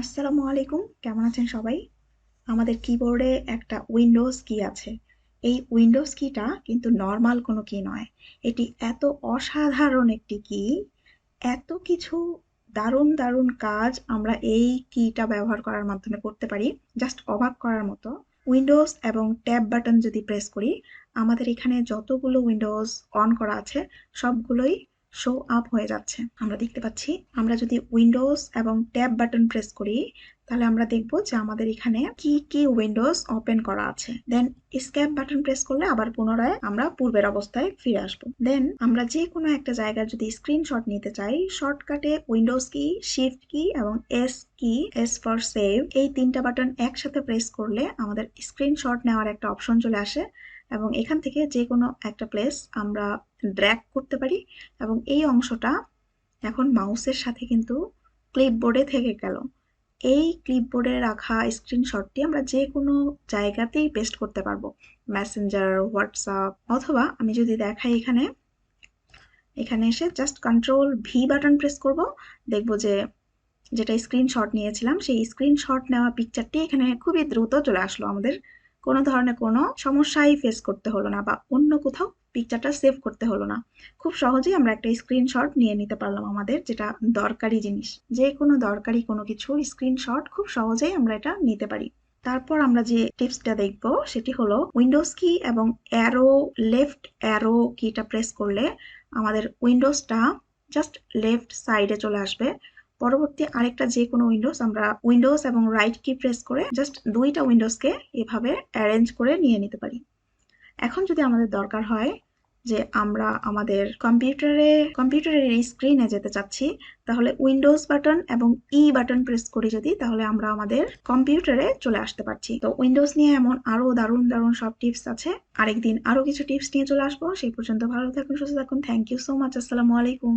আসসালামু আলাইকুম, কেমন আছেন সবাই? আমাদের কিবোর্ডে একটা উইন্ডোজ কি আছে। এই উইন্ডোজ কিটা কিন্তু নর্মাল কোনো কি নয়। এটি এত অসাধারণ একটি কি, এত কিছু দারুণ দারুণ কাজ আমরা এই কিটা ব্যবহার করার মাধ্যমে করতে পারি, জাস্ট অবাক করার মতো। উইন্ডোজ এবং ট্যাব বাটন যদি প্রেস করি, আমাদের এখানে যতগুলো উইন্ডোজ অন করা আছে সবগুলোই শো আপ হয়ে যাচ্ছে, আমরা দেখতে পাচ্ছি। আমরা যদি উইন্ডোজ এবং ট্যাব বাটন প্রেস করি, তাহলে আমরা দেখব যে আমাদের এখানে কি কি উইন্ডোজ ওপেন করা আছে। দেন এসকেপ বাটন প্রেস করলে আবার পুনরায় আমরা পূর্বের অবস্থায় ফিরে আসবো। দেন আমরা যে কোনো একটা জায়গার যদি স্ক্রিনশট নিতে চাই, শর্টকাটে উইন্ডোজ কি, শিফট কি এবং এস কি, এস ফর সেভ, এই তিনটা বাটন একসাথে প্রেস করলে আমাদের স্ক্রিনশট নেওয়ার একটা অপশন চলে আসে এবং এখান থেকে যে কোনো একটা প্লেস আমরা ড্র্যাগ করতে পারি এবং এই অংশটা এখন মাউসের সাথে কিন্তু ক্লিপবোর্ডে থেকে গেল। এই ক্লিপবোর্ডে রাখা স্ক্রিনশটটি আমরা যে কোনো জায়গাতেই পেস্ট করতে পারবো, মেসেঞ্জার, হোয়াটসঅ্যাপ, অথবা আমি যদি দেখাই এখানে, এখানে এসে just control V button press করব, দেখব যে যেটা স্ক্রিনশট নিয়েছিলাম সেই স্ক্রিনশট নেওয়া পিকচারটি এখানে খুবই দ্রুত চলে আসলো। আমাদের কোনো ধরনের কোনো সমস্যাই ফেস করতে হলো না বা অন্য কোথাও পিকচারটা সেভ করতে হলো না। খুব সহজেই আমরা একটা স্ক্রিনশট নিয়ে নিতে পারলাম আমাদের যেটা দরকারি জিনিস। যে কোনো দরকারি কোনো কিছু স্ক্রিনশট খুব সহজেই আমরা এটা নিতে পারি। তারপর আমরা যে টিপসটা দেখব সেটি হলো উইন্ডোজ কি এবং অ্যারো, লেফট অ্যারো কিটা প্রেস করলে আমাদের উইন্ডোজটা জাস্ট লেফট সাইডে চলে আসবে। পরবর্তী আরেকটা যে কোনো উইন্ডোজ আমরা উইন্ডোজ এবং রাইট কি প্রেস করে জাস্ট দুইটা উইন্ডোজকে এভাবে অ্যারেঞ্জ করে নিয়ে নিতে পারি। এখন যদি আমাদের দরকার হয় যে আমরা আমাদের কম্পিউটারের এই স্ক্রিনে যেতে চাচ্ছি, তাহলে উইন্ডোজ বাটন এবং ই বাটন প্রেস করি যদি, তাহলে আমরা আমাদের কম্পিউটারে চলে আসতে পারছি। তো উইন্ডোজ নিয়ে এমন আরো দারুণ দারুণ সব টিপস আছে। আরেকদিন আরো কিছু টিপস নিয়ে চলে আসবো। সেই পর্যন্ত ভালো থাকুন, সুস্থ থাকুন। Thank you so much. আসসালামু আলাইকুম।